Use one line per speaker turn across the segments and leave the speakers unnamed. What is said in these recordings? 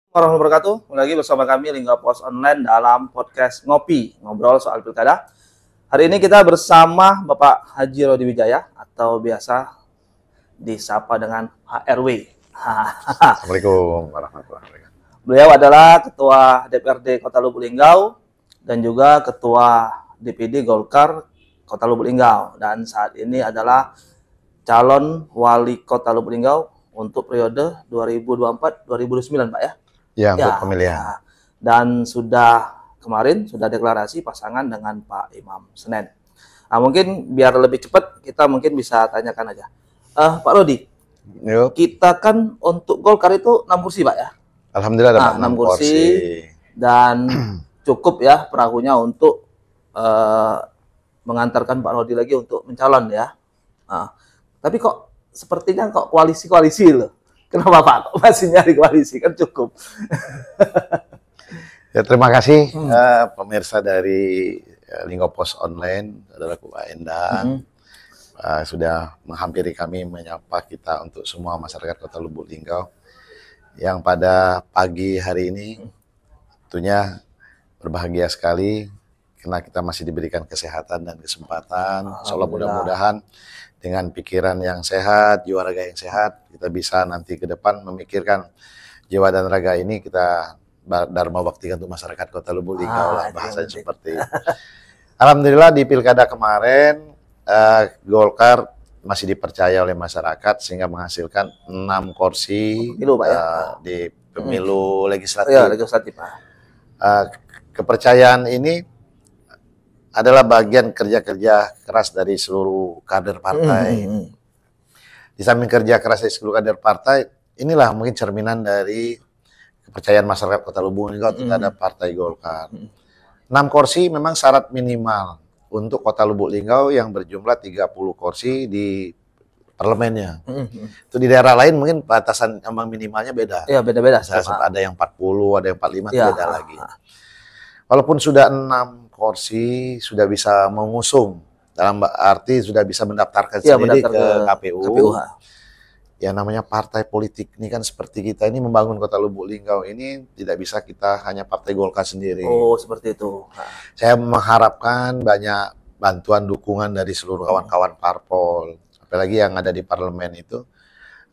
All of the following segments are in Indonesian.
Warahmatullahi wabarakatuh. Kembali lagi bersama kami Lingga Pos Online dalam podcast Ngopi, ngobrol soal pilkada. Hari ini kita bersama Bapak Haji Rodi Wijaya atau biasa disapa dengan HRW.
Assalamualaikum warahmatullahi wabarakatuh.
Beliau adalah Ketua DPRD Kota Lubuk Linggau dan juga Ketua DPD Golkar Kota Lubuk Linggau, dan saat ini adalah calon Wali Kota Lubuk Linggau untuk periode 2024-2029, Pak ya?
Ya, untuk pemilihan.
Ya. Dan kemarin sudah deklarasi pasangan dengan Pak Imam Senen. Nah, mungkin biar lebih cepat kita mungkin bisa tanyakan aja. Pak Rodi,
Yuk.
kita kan untuk Golkar itu 6 kursi, Pak ya?
Alhamdulillah dapat 6 kursi.
Dan cukup ya perahunya untuk mengantarkan Pak Rodi lagi untuk mencalon ya. Nah, tapi kok sepertinya kok koalisi-koalisi loh. Kenapa Pak? Kok masih nyari koalisi? Kan cukup.
Ya, terima kasih pemirsa dari Lingga Pos Online, saudaraku Pak Endang. Sudah menghampiri kami menyapa kita untuk semua masyarakat Kota Lubuk Linggau yang pada pagi hari ini tentunya berbahagia sekali karena kita masih diberikan kesehatan dan kesempatan. Insya Allah mudah-mudahan dengan pikiran yang sehat, jiwa raga yang sehat, kita bisa nanti ke depan memikirkan jiwa dan raga ini kita dharma baktikan untuk masyarakat Kota Lubuk Linggau lah, bahasanya seperti itu. Alhamdulillah di pilkada kemarin Golkar masih dipercaya oleh masyarakat sehingga menghasilkan 6 kursi
Pemilu, Pak, ya?
di pemilu legislatif.
Ya, legislatif, Pak.
Kepercayaan ini adalah bagian kerja-kerja keras dari seluruh kader partai. Di samping kerja keras dari seluruh kader partai, inilah mungkin cerminan dari kepercayaan masyarakat Kota Lubuk Linggau terhadap Partai Golkar. 6 kursi memang syarat minimal untuk Kota Lubuk Linggau yang berjumlah 30 kursi di parlemennya. Itu di daerah lain mungkin batasan ambang minimalnya beda.
Iya, beda-beda.
Ada yang 40, ada yang 45,
ya,
beda lagi. Walaupun sudah 6 kursi, sudah bisa mengusung, dalam arti sudah bisa mendaftarkan sendiri ke KPU. Ya, namanya partai politik ini kan seperti kita ini membangun Kota Lubuk Linggau ini tidak bisa kita hanya Partai Golkar sendiri.
Oh, seperti itu.
Saya mengharapkan banyak bantuan dukungan dari seluruh kawan-kawan parpol, apalagi yang ada di parlemen itu.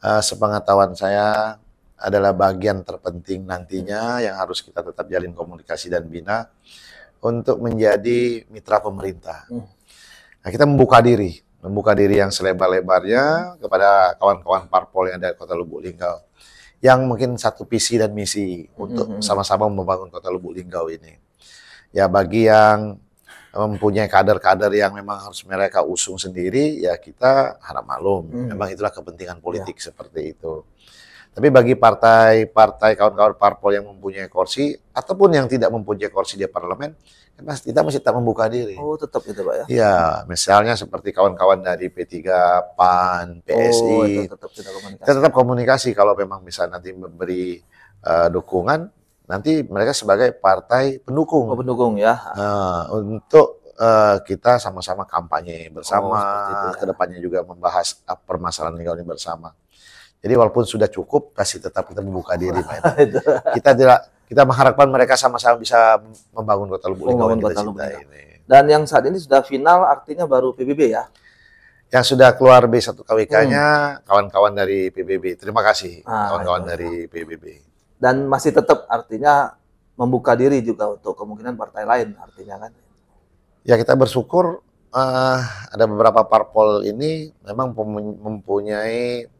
Sepengetahuan saya adalah bagian terpenting nantinya yang harus kita tetap jalin komunikasi dan bina untuk menjadi mitra pemerintah. Nah, kita membuka diri yang selebar-lebarnya kepada kawan-kawan parpol yang ada di Kota Lubuk Linggau, yang mungkin satu visi dan misi untuk sama-sama membangun Kota Lubuk Linggau ini. Ya, bagi yang mempunyai kader-kader yang memang harus mereka usung sendiri, ya kita harap maklum. Memang itulah kepentingan politik seperti itu. Tapi bagi partai kawan-kawan parpol yang mempunyai kursi ataupun yang tidak mempunyai kursi di parlemen, kita masih tetap membuka diri.
Oh, tetap gitu, Pak ya?
Iya, misalnya seperti kawan-kawan dari P3, PAN, PSI. Kita tetap komunikasi kalau memang bisa nanti memberi dukungan, nanti mereka sebagai partai pendukung.
Oh, pendukung ya.
Untuk kita sama-sama kampanye bersama, kedepannya juga membahas permasalahan lingkungan ini bersama. Jadi walaupun sudah cukup, masih tetap kita membuka diri, Pak. Kita mengharapkan mereka sama-sama bisa membangun Kota Lubuk Linggau yang kita cintai ini.
Dan yang saat ini sudah final artinya baru PBB ya?
Yang sudah keluar B1KWK-nya kawan-kawan dari PBB. Terima kasih kawan-kawan dari PBB.
Dan masih tetap artinya membuka diri juga untuk kemungkinan partai lain artinya kan?
Ya, kita bersyukur ada beberapa parpol ini memang mempunyai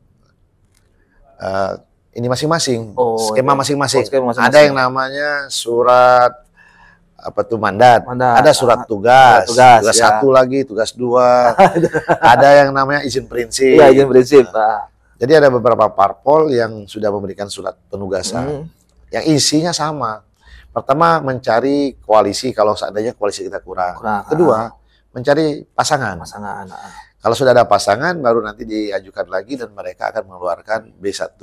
ini masing-masing, skema masing-masing. Ada yang namanya surat mandat. Ada surat tugas ya. 1 lagi, tugas 2. Ada yang namanya izin prinsip.
Iya, izin prinsip, Pak.
Jadi ada beberapa parpol yang sudah memberikan surat penugasan yang isinya sama. Pertama, mencari koalisi kalau seandainya koalisi kita kurang. Kedua, mencari pasangan. Kalau sudah ada pasangan, baru nanti diajukan lagi dan mereka akan mengeluarkan B1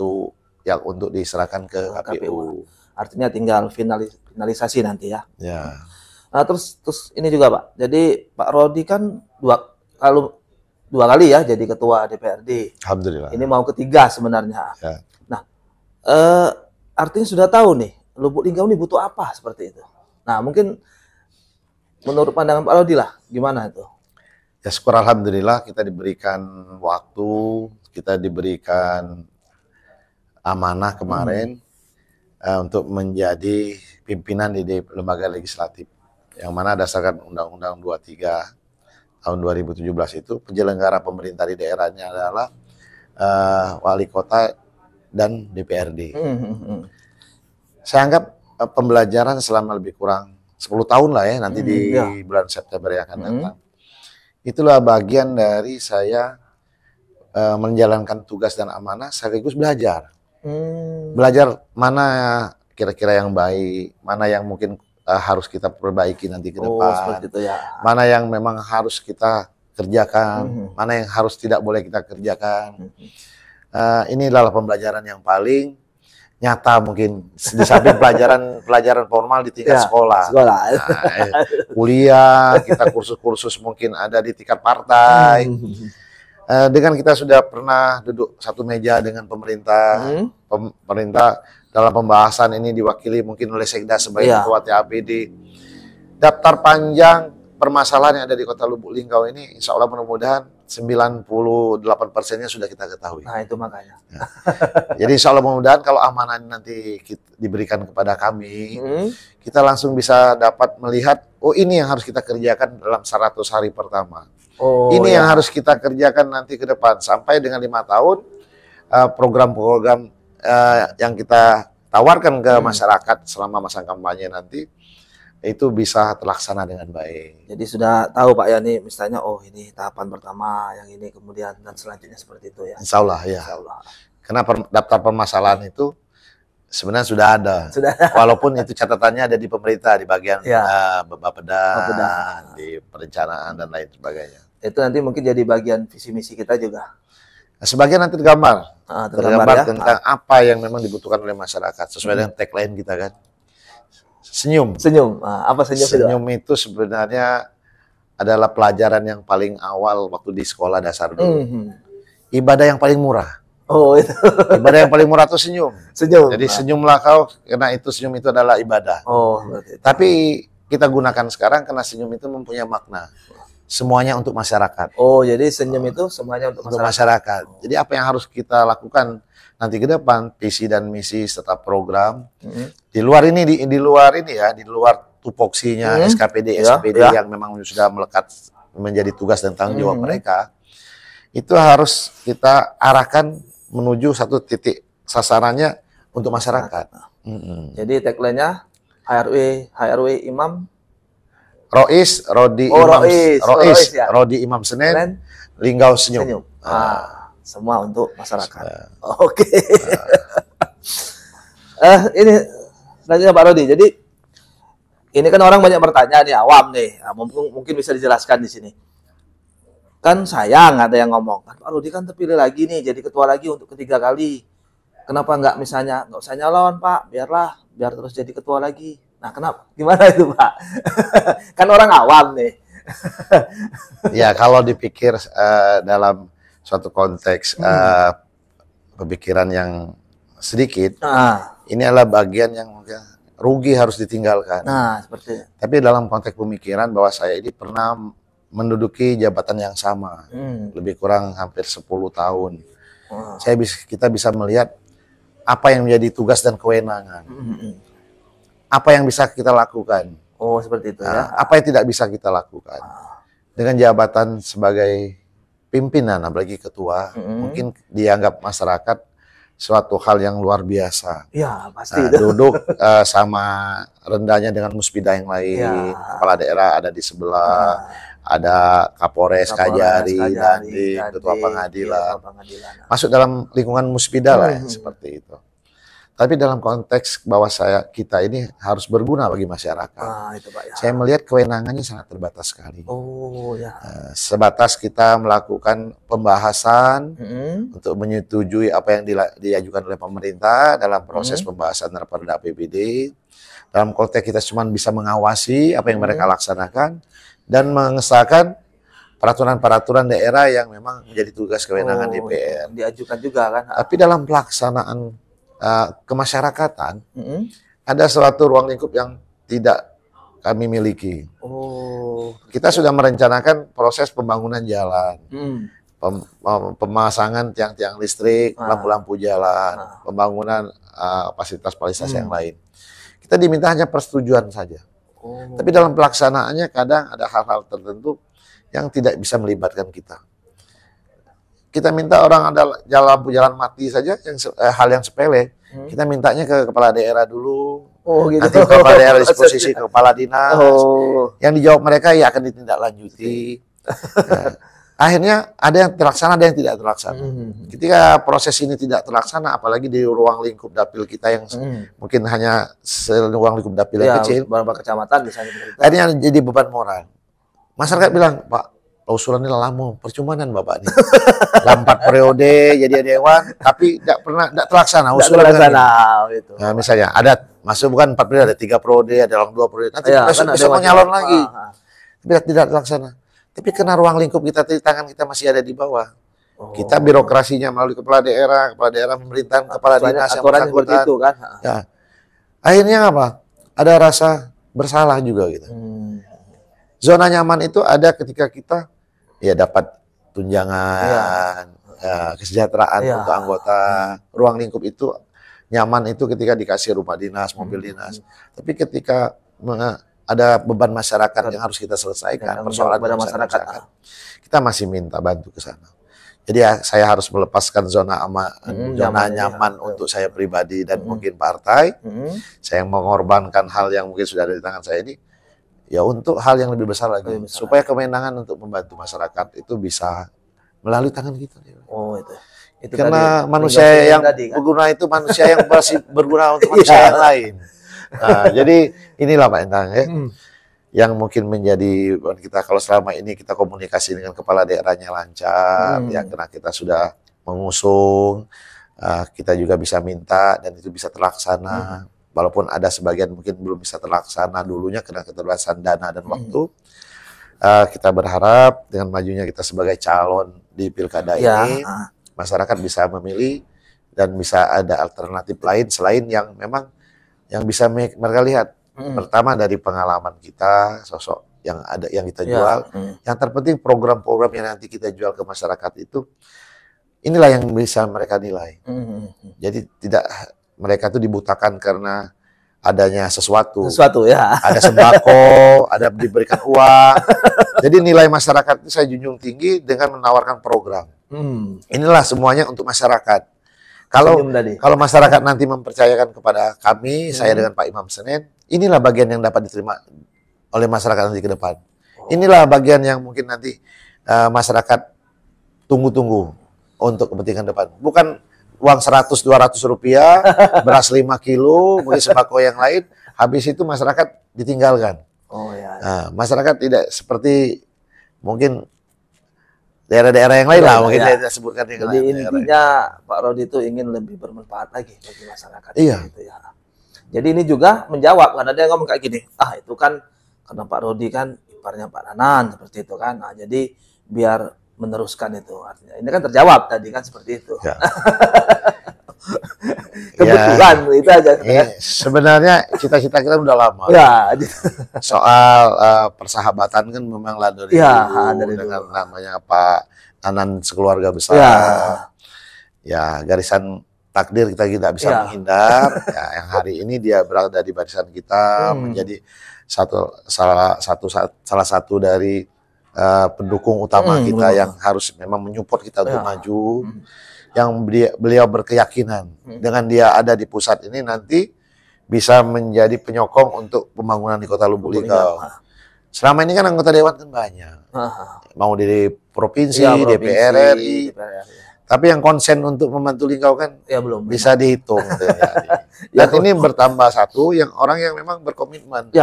yang untuk diserahkan ke KPU.
Artinya tinggal finalisasi nanti ya.
Ya.
Nah, terus ini juga, Pak. Jadi Pak Rodi kan dua kali ya jadi ketua DPRD.
Alhamdulillah.
Ini mau ketiga sebenarnya.
Ya.
Nah, artinya sudah tahu nih, Lubuk Linggau ini butuh apa seperti itu. Nah, mungkin menurut pandangan Pak Rodi lah, gimana itu?
Ya syukur alhamdulillah kita diberikan waktu, kita diberikan amanah kemarin untuk menjadi pimpinan di lembaga legislatif. Yang mana dasarkan Undang-Undang 23 tahun 2017 itu penyelenggara pemerintah di daerahnya adalah wali kota dan DPRD. Saya anggap pembelajaran selama lebih kurang 10 tahun lah ya nanti di bulan September yang akan datang. Itulah bagian dari saya menjalankan tugas dan amanah sekaligus belajar. Belajar mana kira-kira yang baik, mana yang mungkin harus kita perbaiki nanti ke depan,
itu ya.
mana yang memang harus kita kerjakan, mana yang harus tidak boleh kita kerjakan. Ini adalah pembelajaran yang paling nyata mungkin di samping pelajaran formal di tingkat sekolah. Nah, kuliah, kita kursus-kursus mungkin ada di tingkat partai. Dengan kita sudah pernah duduk satu meja dengan pemerintah, pemerintah dalam pembahasan ini diwakili mungkin oleh Sekda sebagai ketua TAPD. Daftar panjang permasalahan yang ada di Kota Lubuk Linggau ini, insya Allah mudah-mudahan 98%-nya sudah kita ketahui.
Nah itu makanya.
Ya. Jadi insya Allah mudah-mudahan kalau amanah nanti diberikan kepada kami, kita langsung bisa dapat melihat, oh ini yang harus kita kerjakan dalam 100 hari pertama. Ini yang harus kita kerjakan nanti ke depan. Sampai dengan 5 tahun, program-program yang kita tawarkan ke masyarakat selama masa kampanye nanti, itu bisa terlaksana dengan baik.
Jadi sudah tahu Pak ya nih, misalnya oh ini tahapan pertama, yang ini kemudian dan selanjutnya seperti itu ya.
Insya Allah ya.
Insya Allah.
Karena daftar permasalahan itu sebenarnya sudah ada. Walaupun itu catatannya ada di pemerintah di bagian Bapeda, di perencanaan dan lain sebagainya.
Itu nanti mungkin jadi bagian visi misi kita juga.
Nah, sebagian nanti tergambar
ya?
Tentang apa yang memang dibutuhkan oleh masyarakat sesuai dengan tagline kita kan. Senyum.
Apa senyum?
Senyum itu sebenarnya adalah pelajaran yang paling awal waktu di sekolah dasar dulu. Ibadah yang paling murah.
Oh itu.
Ibadah yang paling murah itu senyum. Jadi senyumlah kau, karena itu senyum itu adalah ibadah. Tapi kita gunakan sekarang karena senyum itu mempunyai makna. Semuanya untuk masyarakat.
Jadi senyum itu semuanya untuk masyarakat.
Jadi apa yang harus kita lakukan nanti ke depan, visi dan misi serta program. Di luar tupoksinya SKPD yang memang sudah melekat menjadi tugas dan tanggung jawab mereka. Itu harus kita arahkan menuju satu titik sasarannya untuk masyarakat.
Jadi tagline-nya HRW Imam
Rois, Rodi Imam Senen, Linggau Senyum.
Semua untuk masyarakat. Oke. Ini selanjutnya Pak Rodi. Jadi ini kan orang banyak bertanya nih, awam nih. Nah, mungkin bisa dijelaskan di sini. Kan sayang ada yang ngomong, kan Pak Rodi kan terpilih lagi nih jadi ketua lagi untuk ketiga kali. Kenapa nggak usah nyalon Pak, biar terus jadi ketua lagi. Nah kenapa? Gimana itu Pak? Kan orang awam nih.
Ya kalau dipikir dalam suatu konteks pemikiran yang sedikit, ini adalah bagian yang mungkin rugi harus ditinggalkan.
Seperti itu.
Tapi dalam konteks pemikiran bahwa saya ini pernah menduduki jabatan yang sama, lebih kurang hampir 10 tahun. Kita bisa melihat apa yang menjadi tugas dan kewenangan. Apa yang bisa kita lakukan.
Seperti itu ya.
Apa yang tidak bisa kita lakukan. Dengan jabatan sebagai pimpinan, apalagi ketua, mungkin dianggap masyarakat suatu hal yang luar biasa.
Ya, pasti.
Duduk sama rendahnya dengan muspida yang lain, kepala daerah ada di sebelah, ada Kapolres, Kajari, ketua pengadilan. Masuk dalam lingkungan muspida lah, seperti itu. Tapi dalam konteks bahwa kita ini harus berguna bagi masyarakat.
Itu Pak, ya.
Saya melihat kewenangannya sangat terbatas sekali.
Ya.
Sebatas kita melakukan pembahasan untuk menyetujui apa yang diajukan oleh pemerintah dalam proses pembahasan Raperda APBD. Dalam konteks kita cuma bisa mengawasi apa yang mereka laksanakan dan mengesahkan peraturan-peraturan daerah yang memang menjadi tugas kewenangan DPR.
Diajukan juga kan.
Tapi dalam pelaksanaan kemasyarakatan, ada suatu ruang lingkup yang tidak kami miliki.
Oh.
Kita sudah merencanakan proses pembangunan jalan, pemasangan tiang-tiang listrik, lampu-lampu jalan, pembangunan fasilitas-fasilitas yang lain. Kita diminta hanya persetujuan saja. Tapi dalam pelaksanaannya kadang ada hal-hal tertentu yang tidak bisa melibatkan kita. Kita minta orang ada lampu jalan mati saja, hal yang sepele. Kita mintanya ke kepala daerah dulu.
Oh, gitu.
Nanti kepala daerah disposisi ke kepala dinas. Yang dijawab mereka ya akan ditindaklanjuti. Nah, akhirnya ada yang terlaksana, ada yang tidak terlaksana. Ketika proses ini tidak terlaksana, apalagi di ruang lingkup dapil kita yang mungkin hanya ruang lingkup dapil yang kecil,
beberapa kecamatan misalnya.
akhirnya jadi beban moral. Masyarakat bilang, Pak, usulannya lama, percumanan Bapak ini. 4 periode jadi dewan, tapi tidak terlaksana. Usulan
gitu.
Nah, misalnya ada masuk bukan 4 periode, ada 3 periode, ada 2 periode. Nanti besok mau nyalon lagi. Tapi tidak terlaksana. Tapi karena ruang lingkup kita di tangan kita masih ada di bawah. Kita birokrasinya melalui kepala daerah pemerintahan, kepala dinas yang bersangkutan. Itu kan. Ya. Akhirnya apa? Ada rasa bersalah juga gitu. Zona nyaman itu ada ketika kita ya dapat tunjangan, kesejahteraan untuk anggota. Ruang lingkup itu nyaman itu ketika dikasih rumah dinas, mobil dinas. Tapi ketika ada beban masyarakat yang harus kita selesaikan, persoalan masyarakat, kita masih minta bantu ke sana. Jadi saya harus melepaskan zona nyaman untuk saya pribadi dan mungkin partai. Saya mengorbankan hal yang mungkin sudah ada di tangan saya ini, ya untuk hal yang lebih besar lagi, supaya kewenangan untuk membantu masyarakat itu bisa melalui tangan kita.
Oh, itu
karena manusia yang berguna itu manusia yang masih berguna untuk manusia yang lain. Nah, jadi inilah Pak Endang ya, yang mungkin menjadi kita kalau selama ini kita komunikasi dengan kepala daerahnya lancar, ya karena kita sudah mengusung, kita juga bisa minta dan itu bisa terlaksana. Walaupun ada sebagian mungkin belum bisa terlaksana dulunya karena keterbatasan dana dan waktu. Kita berharap dengan majunya kita sebagai calon di pilkada ini, masyarakat bisa memilih dan bisa ada alternatif lain selain yang memang yang bisa mereka lihat. Pertama dari pengalaman kita, sosok yang ada yang kita jual. Yang terpenting program-program yang nanti kita jual ke masyarakat itu, inilah yang bisa mereka nilai. Jadi tidak mereka itu dibutakan karena adanya sesuatu ya. Ada sembako, ada diberikan uang. Jadi nilai masyarakat itu saya junjung tinggi dengan menawarkan program. Inilah semuanya untuk masyarakat. Kalau masyarakat nanti mempercayakan kepada kami, saya dengan Pak Imam Senen, inilah bagian yang dapat diterima oleh masyarakat nanti ke depan. Inilah bagian yang mungkin nanti masyarakat tunggu-tunggu untuk kepentingan depan. Bukan uang 100-200 rupiah, beras 5 kilo, mungkin sembako yang lain, habis itu masyarakat ditinggalkan. Nah, masyarakat tidak seperti mungkin daerah-daerah yang lain lah, mungkin saya sebutkan yang lain.
Jadi intinya Pak Rodi itu ingin lebih bermanfaat lagi bagi masyarakat. Gitu ya. Jadi ini juga menjawab, karena dia ngomong kayak gini, itu kan karena Pak Rodi kan iparnya Pak Nanan, seperti itu kan. Nah, jadi biar meneruskan itu. Artinya ini kan terjawab tadi kan seperti itu. Kebetulan itu aja.
Sebenarnya cita-cita kita udah lama. Soal persahabatan kan memang lah dari dulu dengan namanya Pak Nanan sekeluarga besar. Ya garisan takdir kita tidak bisa menghindar. Ya, yang hari ini dia berada di barisan kita menjadi salah satu dari pendukung utama kita yang harus memang menyupport kita untuk maju. Yang beliau berkeyakinan dengan dia ada di pusat ini nanti bisa menjadi penyokong untuk pembangunan di Kota Lubuk Linggau. Selama ini kan anggota dewan kan banyak, mau di provinsi, DPR RI, tapi yang konsen untuk membantu Linggau kan
belum
bisa dihitung. Dan ini bertambah satu yang orang yang memang berkomitmen,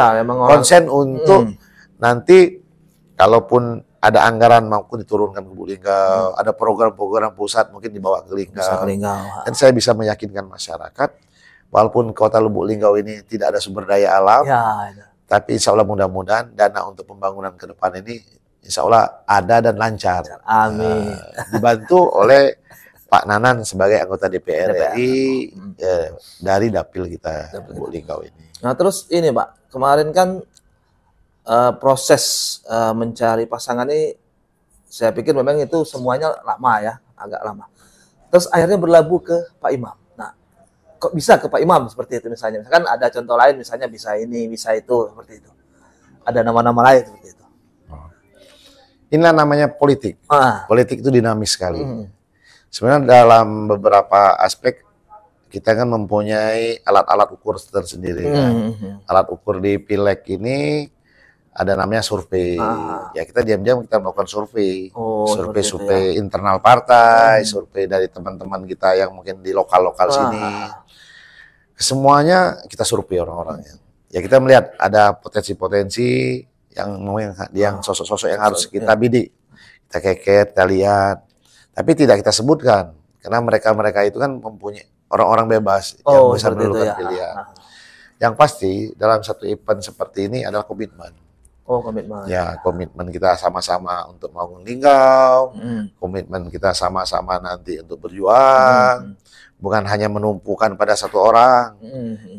konsen untuk nanti kalaupun ada anggaran maupun diturunkan ke Lubuk Linggau, ada program-program pusat mungkin dibawa ke Linggau. Dan saya bisa meyakinkan masyarakat, walaupun Kota Lubuk Linggau ini tidak ada sumber daya alam, tapi insya Allah mudah-mudahan dana untuk pembangunan ke depan ini insya Allah ada dan lancar.
Amin.
Dibantu oleh Pak Nanan sebagai anggota DPR
DPR.
RI dari dapil kita Lubuk Linggau ini.
Nah terus ini Pak, kemarin kan proses mencari pasangan ini, saya pikir memang itu semuanya lama ya, agak lama. Terus akhirnya berlabuh ke Pak Imam. Nah, kok bisa ke Pak Imam seperti itu misalnya? Misalkan ada contoh lain, misalnya bisa ini, bisa itu, seperti itu. Ada nama-nama lain seperti itu.
Inilah namanya politik. Politik itu dinamis sekali. Sebenarnya dalam beberapa aspek kita kan mempunyai alat-alat ukur tersendiri. Kan? Alat ukur di Pileg ini ada namanya survei. Ya kita diam-diam kita melakukan survei. Survei ya. Internal partai, survei dari teman-teman kita yang mungkin di lokal-lokal sini. Semuanya kita survei orang-orangnya. Ya kita melihat ada potensi-potensi yang sosok-sosok yang harus kita bidik. Kita keket, kita lihat. Tapi tidak kita sebutkan. Karena mereka-mereka itu kan mempunyai orang-orang bebas yang bisa menentukan pilihan. Yang pasti dalam satu event seperti ini adalah komitmen.
Komitmen.
Ya, komitmen kita sama-sama untuk membangun Linggau, komitmen kita sama-sama nanti untuk berjuang, bukan hanya menumpukan pada satu orang.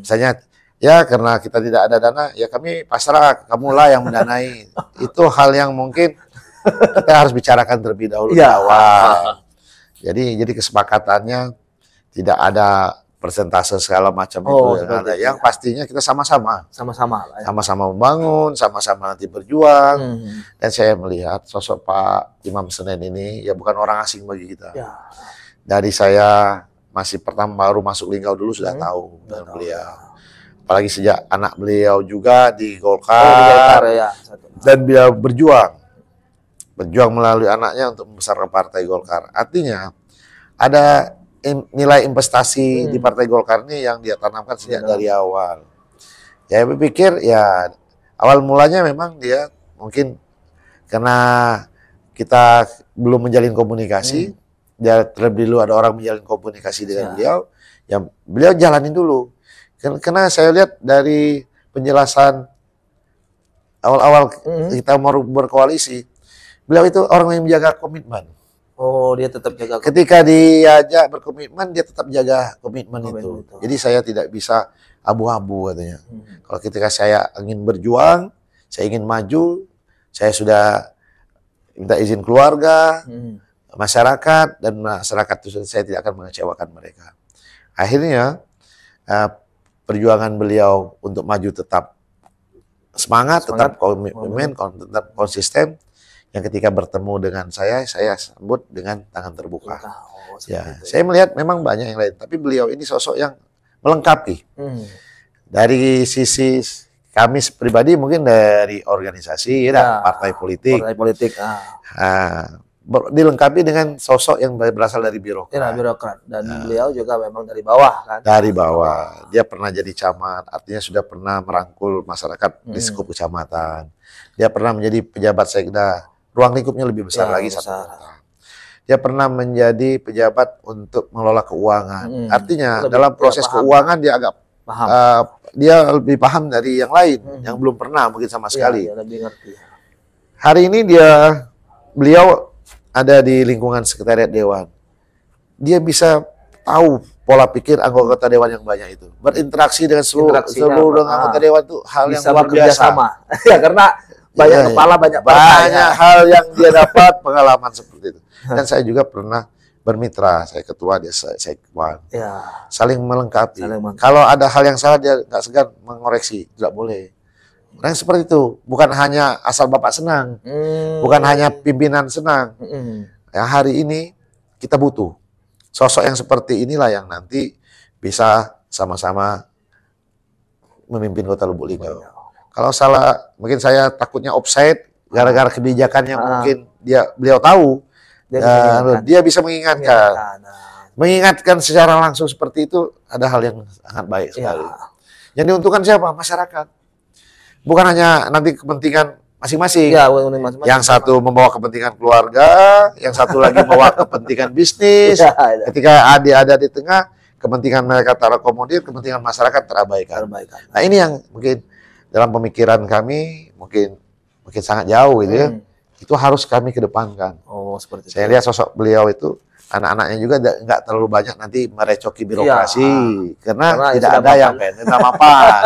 Misalnya, ya karena kita tidak ada dana, ya kami pasrah, kamulah yang mendanai. Itu hal yang mungkin kita harus bicarakan terlebih dahulu di awal. Jadi kesepakatannya tidak ada persentase segala macam itu yang ada. Yang pastinya kita sama-sama membangun, sama-sama nanti berjuang. Dan saya melihat sosok Pak Imam Senen ini ya bukan orang asing bagi kita. Dari saya masih baru masuk Linggau dulu sudah tahu dengan beliau. Apalagi sejak anak beliau juga di Golkar, dan beliau berjuang melalui anaknya untuk membesarkan Partai Golkar. Artinya ada nilai investasi di Partai Golkar ini yang dia tanamkan sejak dari awal. Ya, saya pikir ya awal mulanya memang dia mungkin karena kita belum menjalin komunikasi, dia terlebih dulu ada orang menjalin komunikasi dengan beliau, ya beliau jalanin dulu. Karena saya lihat dari penjelasan awal-awal kita mau berkoalisi, beliau itu orang yang menjaga komitmen.
Dia tetap jaga.
Ketika diajak berkomitmen, dia tetap jaga komitmen itu. Jadi saya tidak bisa abu-abu katanya. Kalau ketika saya ingin berjuang, saya ingin maju, saya sudah minta izin keluarga, masyarakat, dan masyarakat itu saya tidak akan mengecewakan mereka. Akhirnya perjuangan beliau untuk maju tetap semangat. Tetap komitmen, tetap konsisten. Yang ketika bertemu dengan saya sambut dengan tangan terbuka. Saya melihat memang banyak yang lain, tapi beliau ini sosok yang melengkapi. Dari sisi kami pribadi mungkin dari organisasi, partai politik. Dilengkapi dengan sosok yang berasal dari birokrat.
Dan beliau juga memang dari bawah kan?
Dari bawah. Dia pernah jadi camat, artinya sudah pernah merangkul masyarakat di skup kecamatan. Dia pernah menjadi pejabat sekda. Ruang lingkupnya lebih besar lagi satu kota. Dia pernah menjadi pejabat untuk mengelola keuangan. Artinya dalam proses keuangan dia agak dia lebih paham dari yang lain yang belum pernah mungkin sama sekali.
Lebih ngerti.
Hari ini beliau ada di lingkungan sekretariat dewan. Dia bisa tahu pola pikir anggota dewan yang banyak itu. Berinteraksi dengan seluruh anggota dewan itu hal yang luar biasa.
Ya karena banyak kepala, banyak
hal yang dia dapat pengalaman seperti itu. Dan saya juga pernah bermitra, saya ketua, dia sekwan. Saling melengkapi. Kalau ada hal yang salah dia nggak segan mengoreksi, tidak boleh. Orang seperti itu bukan hanya asal bapak senang, bukan hanya pimpinan senang. Ya, hari ini kita butuh sosok yang seperti inilah yang nanti bisa sama-sama memimpin Kota Lubuk Linggau. Kalau salah, mungkin saya takutnya offside gara-gara kebijakan yang mungkin beliau tahu. Dia bisa mengingatkan secara langsung seperti itu, ada hal yang sangat baik sekali. Yang diuntungkan siapa? Masyarakat. Bukan hanya nanti kepentingan masing-masing. Yang satu membawa kepentingan keluarga, yang satu lagi membawa kepentingan bisnis. Ketika ada di tengah, kepentingan mereka terakomodir, kepentingan masyarakat terabaikan. Nah ini yang mungkin dalam pemikiran kami mungkin sangat jauh gitu ya. Itu harus kami kedepankan.
Seperti
saya lihat sosok beliau itu anak-anaknya juga nggak terlalu banyak nanti merecoki birokrasi karena tidak
sudah
ada yang pengen mapan.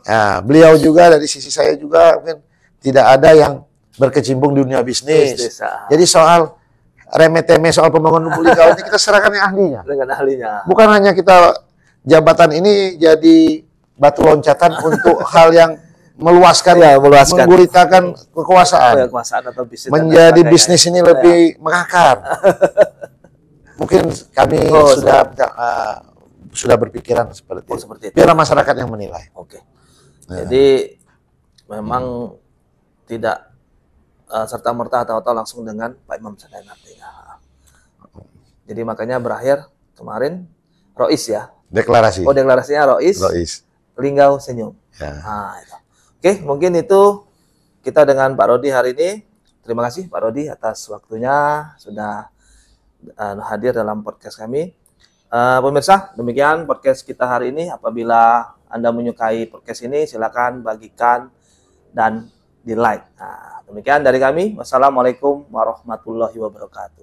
Nah, beliau juga dari sisi saya juga mungkin tidak ada yang berkecimpung di dunia bisnis. Jadi soal remeh-temeh soal pembangunan Lubuk Linggau ini kita serahkan yang ahlinya.
Dengan ahlinya.
Bukan hanya kita jabatan ini jadi batu loncatan untuk hal yang meluaskan, mengguritakan kekuasaan.
Atau bisnis
menjadi bisnis ini lebih mengakar. Mungkin kami sudah berpikiran seperti itu. Biarlah masyarakat yang menilai.
Oke. Jadi memang tidak serta-merta atau langsung dengan Pak Imam Sadayan artinya. Jadi makanya berakhir kemarin Rois ya.
Deklarasi.
Deklarasinya Rois. Linggau senyum.
Ya.
Nah, itu. Oke, mungkin itu kita dengan Pak Rodi hari ini. Terima kasih Pak Rodi atas waktunya sudah hadir dalam podcast kami. Pemirsa, demikian podcast kita hari ini. Apabila Anda menyukai podcast ini, silakan bagikan dan di like. Nah, demikian dari kami. Wassalamualaikum warahmatullahi wabarakatuh.